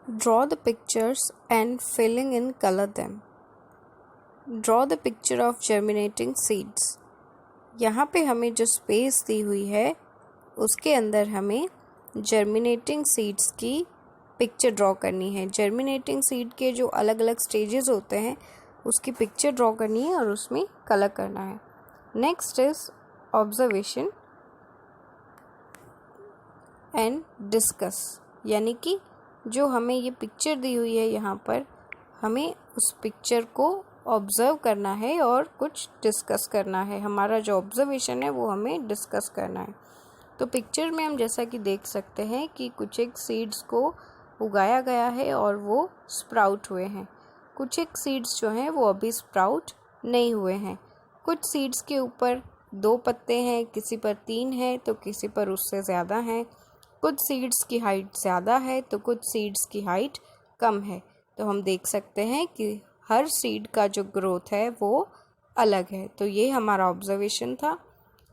Draw the pictures and filling in color them. Draw the picture of germinating seeds. यहाँ पे हमें जो space दी हुई है उसके अंदर हमें जर्मिनेटिंग सीड्स की पिक्चर ड्रॉ करनी है। जर्मिनेटिंग सीड के जो अलग अलग स्टेजेस होते हैं उसकी पिक्चर ड्रॉ करनी है और उसमें कलर करना है। Next is observation and discuss, यानी कि जो हमें ये पिक्चर दी हुई है यहाँ पर हमें उस पिक्चर को ऑब्ज़र्व करना है और कुछ डिस्कस करना है। हमारा जो ऑब्ज़र्वेशन है वो हमें डिस्कस करना है। तो पिक्चर में हम जैसा कि देख सकते हैं कि कुछ एक सीड्स को उगाया गया है और वो स्प्राउट हुए हैं। कुछ एक सीड्स जो हैं वो अभी स्प्राउट नहीं हुए हैं। कुछ सीड्स के ऊपर 2 पत्ते हैं, किसी पर 3 हैं तो किसी पर उससे ज़्यादा हैं। कुछ सीड्स की हाइट ज़्यादा है तो कुछ सीड्स की हाइट कम है। तो हम देख सकते हैं कि हर सीड का जो ग्रोथ है वो अलग है। तो ये हमारा ऑब्जर्वेशन था।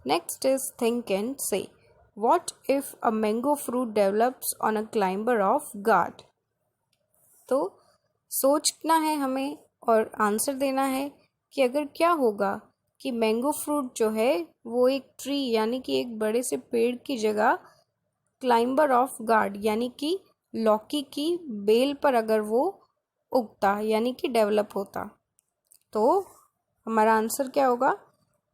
नेक्स्ट इज थिंक एंड से। What if a mango fruit develops on a climber of guard. तो सोचना है हमें और आंसर देना है कि अगर क्या होगा कि मैंगो फ्रूट जो है वो एक ट्री यानी कि एक बड़े से पेड़ की जगह क्लाइंबर ऑफ गार्ड यानी कि लौकी की बेल पर अगर वो उगता यानी कि डेवलप होता। तो हमारा आंसर क्या होगा?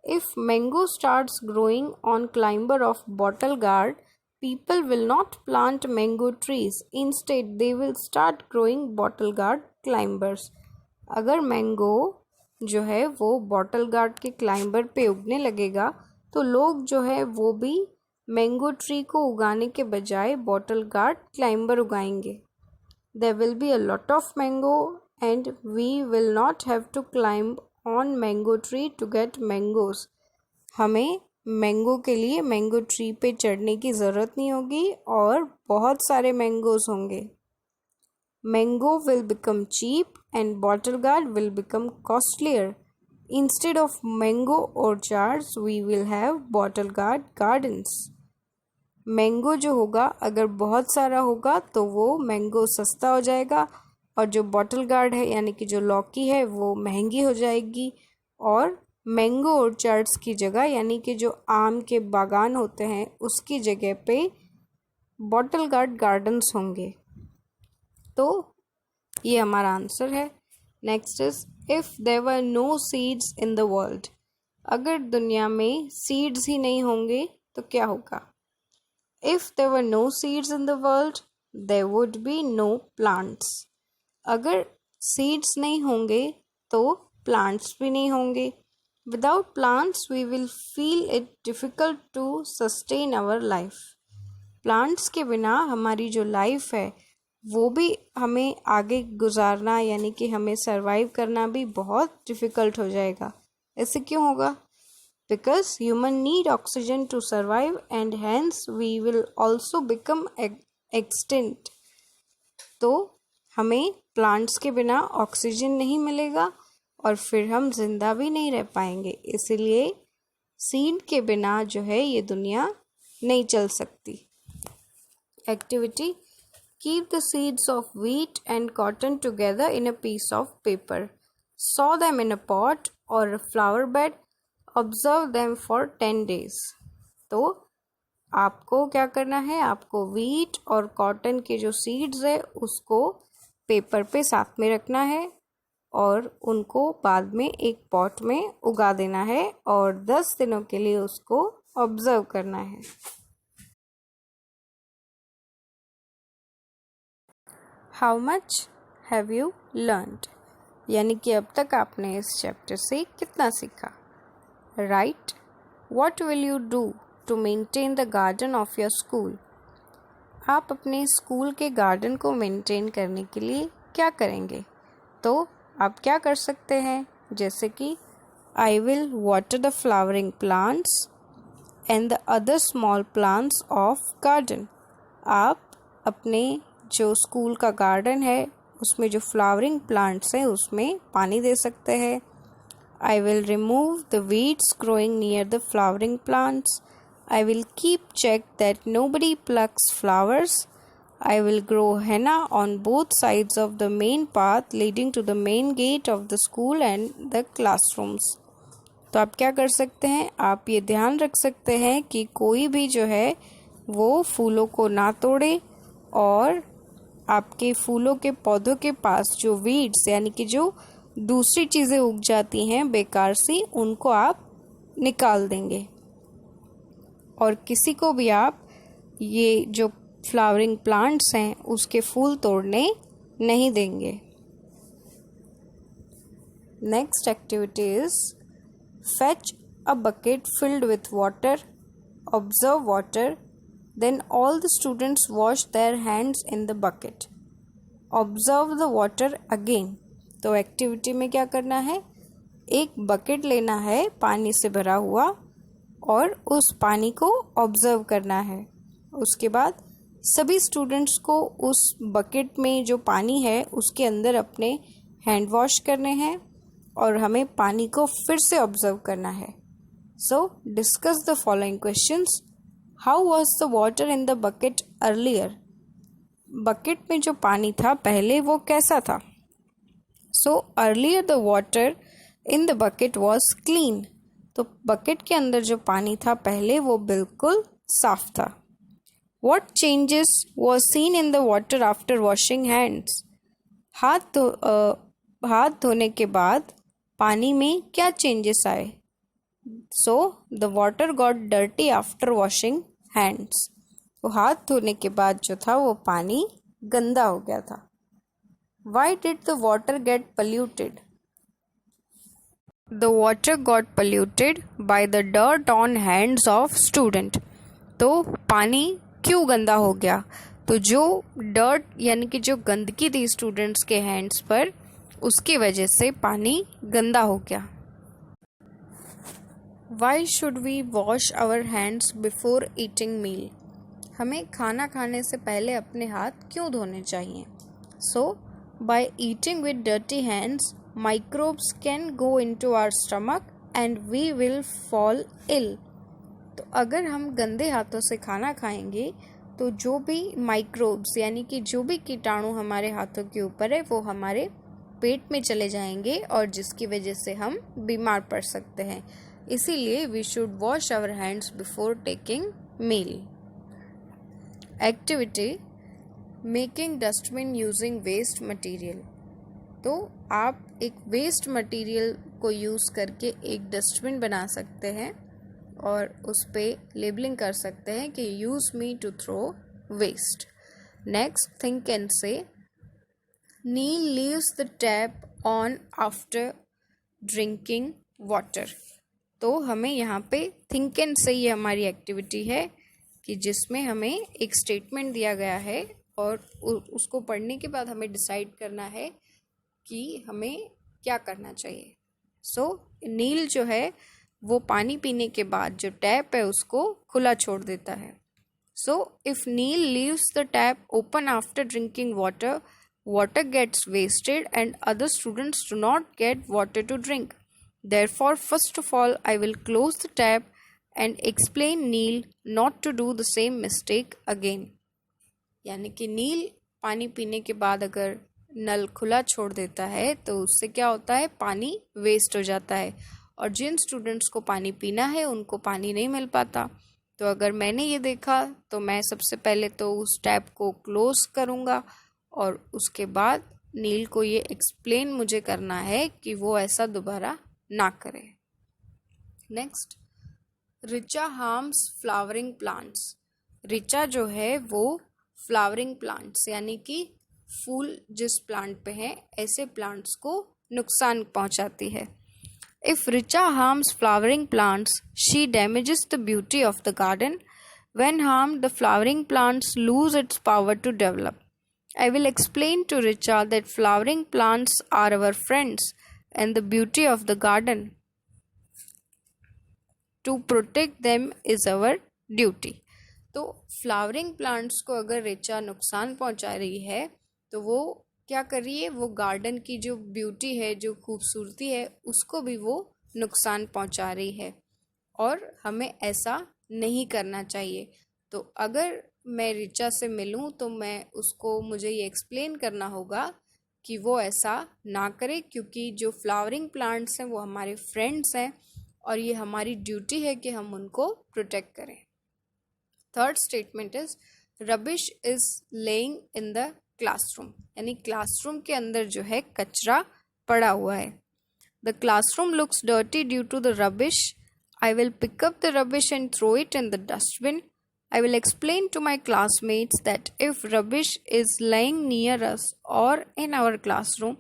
If mango starts growing on climber of bottle gourd, people will not plant mango trees. Instead, they will start growing bottle guard climbers. अगर मैंगो जो है वो बॉटल गार्ड के क्लाइंबर पे उगने लगेगा तो लोग जो है वो भी मैंगो ट्री को उगाने के बजाय बॉटल गार्ड क्लाइंबर उगाएंगे। There will be a lot of mango and we will not have to climb on mango tree to get mangoes. हमें मैंगो के लिए मैंगो ट्री पे चढ़ने की ज़रूरत नहीं होगी और बहुत सारे मैंगोज होंगे। Mango will become cheap and bottle gourd will become costlier. Instead of mango orchards we will have bottle gourd gardens. Mango जो होगा अगर बहुत सारा होगा तो वो मैंगो सस्ता हो जाएगा और जो बॉटल गार्ड है यानी कि जो लौकी है वो महंगी हो जाएगी और मैंगो ऑर्चार्ड्स की जगह यानी कि जो आम के बागान होते हैं उसकी जगह पे बॉटल गार्ड गार्डन्स होंगे। तो ये हमारा आंसर है। Next is if there were no seeds in the world. अगर दुनिया में सीड्स ही नहीं होंगे तो क्या होगा? If there were no seeds in the world, there would be no plants. अगर seeds नहीं होंगे तो plants भी नहीं होंगे। Without plants, we will feel it difficult to sustain our life. Plants के बिना हमारी जो life है वो भी हमें आगे गुजारना यानी कि हमें survive करना भी बहुत difficult हो जाएगा। ऐसे क्यों होगा? Because human need oxygen to survive and hence we will also become extinct. तो हमें प्लांट्स के बिना ऑक्सीजन नहीं मिलेगा और फिर हम जिंदा भी नहीं रह पाएंगे। इसलिए सीड के बिना जो है ये दुनिया नहीं चल सकती। Activity: keep the seeds of wheat and cotton together in a piece of paper. Sow them in a pot or a flower bed. Observe them for 10 days. तो आपको क्या करना है? आपको वीट और कॉटन के जो सीड्स है उसको पेपर पे साथ में रखना है और उनको बाद में एक पॉट में उगा देना है और 10 दिनों के लिए उसको ऑब्जर्व करना है। How much have you learned? यानी कि अब तक आपने इस चैप्टर से कितना सीखा। Right what will you do to maintain the garden of your school? आप अपने स्कूल के गार्डन को मेंटेन करने के लिए क्या करेंगे? तो आप क्या कर सकते हैं? जैसे कि I will water the flowering plants and the other small plants of garden. आप अपने जो स्कूल का गार्डन है उसमें जो फ्लावरिंग प्लांट्स हैं उसमें पानी दे सकते हैं। I will remove the weeds growing near the flowering plants. I will keep check that nobody plucks flowers. I will grow henna on both sides of the main path leading to the main gate of the school and the classrooms. तो आप क्या कर सकते हैं, आप ये ध्यान रख सकते हैं कि कोई भी जो है वो फूलों को ना तोड़े और आपके फूलों के पौधों के पास जो वीड्स यानी कि जो दूसरी चीज़ें उग जाती हैं बेकार सी, उनको आप निकाल देंगे और किसी को भी आप ये जो फ्लावरिंग प्लांट्स हैं उसके फूल तोड़ने नहीं देंगे. Next activity is fetch a bucket filled with water, observe water, then all the students wash their hands in the bucket. Observe the water again. तो एक्टिविटी में क्या करना है, एक बकेट लेना है पानी से भरा हुआ और उस पानी को ऑब्जर्व करना है. उसके बाद सभी स्टूडेंट्स को उस बकेट में जो पानी है उसके अंदर अपने हैंड वॉश करने हैं और हमें पानी को फिर से ऑब्जर्व करना है. सो discuss the following questions. How was the water in the bucket earlier. Bucket में जो पानी था पहले वो कैसा था. So earlier the water in the bucket was clean. तो बकेट के अंदर जो पानी था पहले वो बिल्कुल साफ था. What changes was seen in the water after washing hands. हाथ धोने के बाद पानी में क्या चेंजेस आए. So the water got dirty after washing hands. तो हाथ धोने के बाद जो था वो पानी गंदा हो गया था. Why did the water get polluted. The water got polluted by the dirt on hands of student. तो पानी क्यों गंदा हो गया. तो जो डर्ट यानी कि जो गंदगी थी स्टूडेंट्स के हैंड्स पर, उसकी वजह से पानी गंदा हो गया. Why should we wash our hands before eating meal. हमें खाना खाने से पहले अपने हाथ क्यों धोने चाहिए. So by eating with dirty hands microbes can go into our stomach and we will fall ill. तो अगर हम गंदे हाथों से खाना खाएंगे तो जो भी माइक्रोब्स यानी कि जो भी कीटाणु हमारे हाथों के ऊपर है वो हमारे पेट में चले जाएंगे और जिसकी वजह से हम बीमार पड़ सकते हैं. इसीलिए we should wash our hands before taking meal. Activity making dustbin using waste material. तो आप एक वेस्ट मटेरियल को यूज़ करके एक डस्टबिन बना सकते हैं और उस पर लेबलिंग कर सकते हैं कि use me to throw waste. Next think and say. Neil leaves the tap on after drinking water. तो हमें यहाँ पे थिंक एंड से ये हमारी एक्टिविटी है कि जिसमें हमें एक स्टेटमेंट दिया गया है और उसको पढ़ने के बाद हमें डिसाइड करना है कि हमें क्या करना चाहिए. सो नील जो है वो पानी पीने के बाद जो टैप है उसको खुला छोड़ देता है. So if Neil leaves the tap open after drinking water, water gets wasted and other students do not get water to drink. Therefore, first of all, I will close the tap and explain Neil not to do the same mistake again. यानी कि नील पानी पीने के बाद अगर नल खुला छोड़ देता है तो उससे क्या होता है, पानी वेस्ट हो जाता है और जिन स्टूडेंट्स को पानी पीना है उनको पानी नहीं मिल पाता. तो अगर मैंने ये देखा तो मैं सबसे पहले तो उस टैप को क्लोज करूँगा और उसके बाद नील को ये एक्सप्लेन मुझे करना है कि वो ऐसा दोबारा ना करे. Next, Richa harms flowering plants. Richa जो है वो फ्लावरिंग प्लांट्स यानी कि फूल जिस प्लांट पे हैं ऐसे प्लांट्स को नुकसान पहुंचाती है. If Richa harms flowering plants she damages the beauty of the garden. When harmed the flowering plants lose its power to develop. I will explain to Richa that flowering plants are our friends and the beauty of the garden. To protect them is our duty. तो flowering plants को अगर रिचा नुकसान पहुंचा रही है तो वो क्या कर रही है, वो गार्डन की जो ब्यूटी है, जो खूबसूरती है, उसको भी वो नुकसान पहुंचा रही है और हमें ऐसा नहीं करना चाहिए. तो अगर मैं रिचा से मिलूं तो मुझे ये एक्सप्लेन करना होगा कि वो ऐसा ना करे, क्योंकि जो फ्लावरिंग प्लांट्स हैं वो हमारे फ्रेंड्स हैं और ये हमारी ड्यूटी है कि हम उनको प्रोटेक्ट करें। Third statement is rubbish is laying in the classroom, यानी क्लासरूम के अंदर जो है कचरा पड़ा हुआ है। The classroom looks dirty due to the rubbish. I will pick up the rubbish and throw it in the dustbin. I will explain to my classmates that if rubbish is lying near us or in our classroom,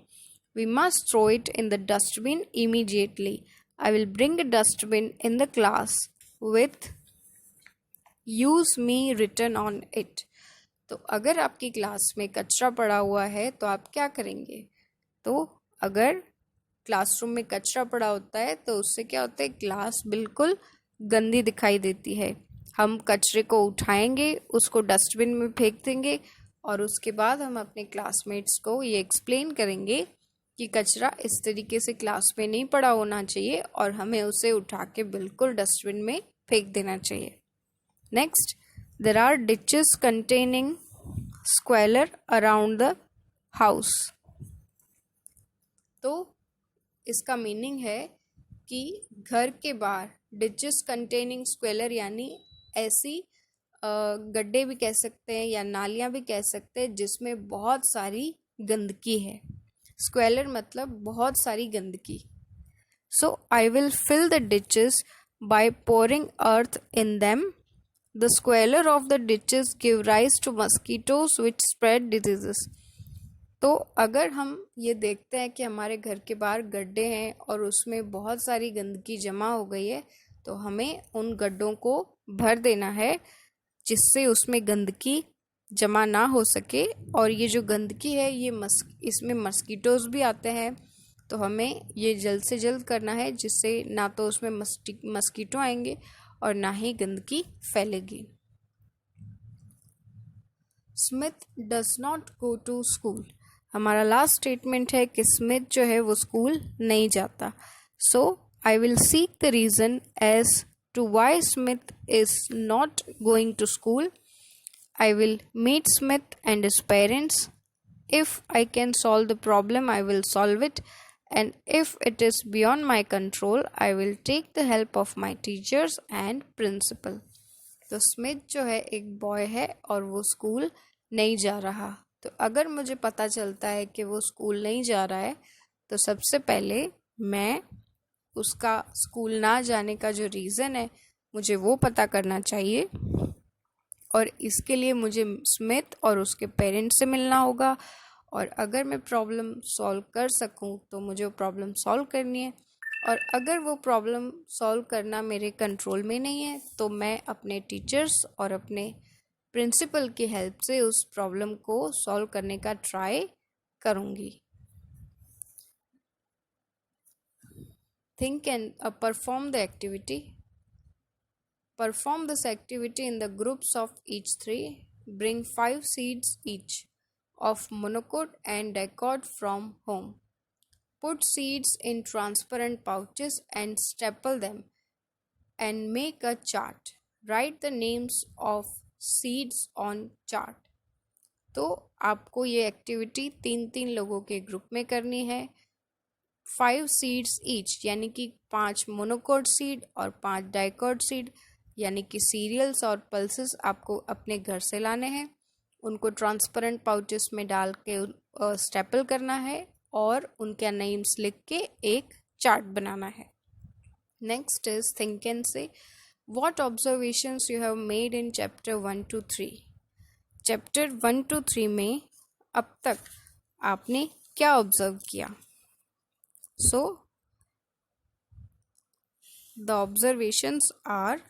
we must throw it in the dustbin immediately. I will bring a dustbin in the class with use me written on it. तो अगर आपकी class में कचरा पड़ा हुआ है तो आप क्या करेंगे? तो अगर क्लासरूम में कचरा पड़ा होता है तो उससे क्या होता है, क्लास बिल्कुल गंदी दिखाई देती है। हम कचरे को उठाएंगे, उसको डस्टबिन में फेंक देंगे और उसके बाद हम अपने क्लासमेट्स को ये एक्सप्लेन करेंगे कि कचरा इस तरीके से क्लास में नहीं पड़ा होना चाहिए और हमें उसे उठा के बिल्कुल डस्टबिन में फेंक देना चाहिए। Next, there are ditches containing squalor around the house. तो इसका मीनिंग है कि घर के बाहर डिचेस कंटेनिंग स्क्वेलर यानी ऐसी गड्ढे भी कह सकते हैं या नालियाँ भी कह सकते हैं जिसमें बहुत सारी गंदगी है। स्क्वेलर मतलब बहुत सारी गंदगी। So I will fill the ditches by pouring earth in them. The squalor of the ditches give rise to mosquitoes which spread diseases. तो अगर हम ये देखते हैं कि हमारे घर के बाहर गड्ढे हैं और उसमें बहुत सारी गंदगी जमा हो गई है, तो हमें उन गड्ढों को भर देना है जिससे उसमें गंदगी जमा ना हो सके। और ये जो गंदगी है ये इसमें मस्कीटोज भी आते हैं, तो हमें ये जल्द से जल्द करना है जिससे ना तो उसमें मस्कीटो आएंगे और ना ही गंदगी फैलेगी। Smith does not go to school. हमारा लास्ट स्टेटमेंट है कि स्मिथ जो है वो स्कूल नहीं जाता। So I will seek the reason as to why Smith is not going to school. I will meet Smith and his parents. If I can solve the problem I will solve it, and if it is beyond my control I will take the help of my teachers and principal. तो Smith जो है एक boy है और वो school नहीं जा रहा। तो अगर मुझे पता चलता है कि वो स्कूल नहीं जा रहा है तो सबसे पहले मैं उसका स्कूल ना जाने का जो रीज़न है मुझे वो पता करना चाहिए, और इसके लिए मुझे स्मिथ और उसके पेरेंट्स से मिलना होगा। और अगर मैं प्रॉब्लम सॉल्व कर सकूं तो मुझे वो प्रॉब्लम सॉल्व करनी है, और अगर वो प्रॉब्लम सॉल्व करना मेरे कंट्रोल में नहीं है तो मैं अपने टीचर्स और अपने प्रिंसिपल की हेल्प से उस प्रॉब्लम को सॉल्व करने का ट्राई करूँगी। Think and perform the activity. Perform this activity in the groups of each 3. Bring 5 seeds each of monocote and dicot from home. Put seeds in transparent pouches and staple them and make a chart. Write the names of seeds on chart. तो आपको ये activity 3-3 लोगों के group में करनी है। 5 seeds each यानी कि 5 मोनोकोट सीड और 5 डाइकोट सीड यानी कि सीरियल्स और पल्सेस आपको अपने घर से लाने हैं। उनको ट्रांसपेरेंट पाउचेस में डाल के स्टेपल करना है और उनके नेम्स लिख के एक चार्ट बनाना है। नेक्स्ट इज थिंक एंड से what observations you have made in chapter 1 to 3। Chapter 1 to 3 में अब तक आपने क्या ऑब्जर्व किया? So the observations are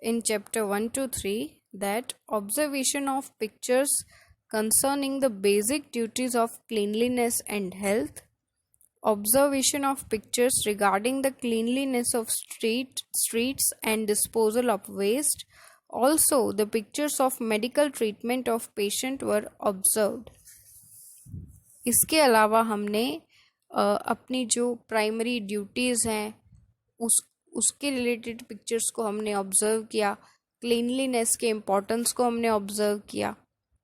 in chapter 1 to 3 that observation of pictures concerning the basic duties of cleanliness and health, observation of pictures regarding the cleanliness of streets and disposal of waste. Also, the pictures of medical treatment of patient were observed. इसके अलावा हमने अपनी जो primary duties हैं उसके related pictures को हमने observe किया। क्लीनलीनेस के इम्पोर्टेंस को हमने ऑब्जर्व किया।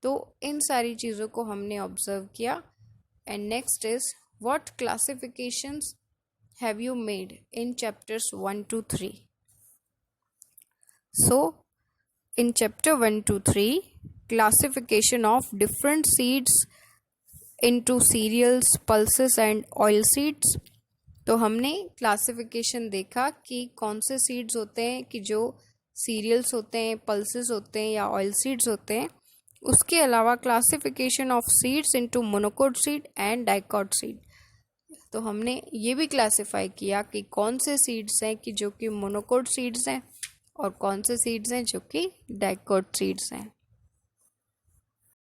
तो इन सारी चीज़ों को हमने ऑब्जर्व किया। And next is what classifications have you made in chapters 1 to 3? So in chapter 1 to 3, classification of different seeds into cereals, pulses and oil seeds। तो हमने क्लासिफिकेशन देखा कि कौन से सीड्स होते हैं कि जो सीरियल्स होते हैं, पल्सेस होते हैं या ऑयल सीड्स होते हैं। उसके अलावा classification of seeds into monocot seed and dicot seed. तो हमने ये भी क्लासिफाई किया कि कौन से सीड्स हैं कि जो कि मोनोकोट सीड्स हैं और कौन से सीड्स हैं जो कि डाइकोट सीड्स हैं।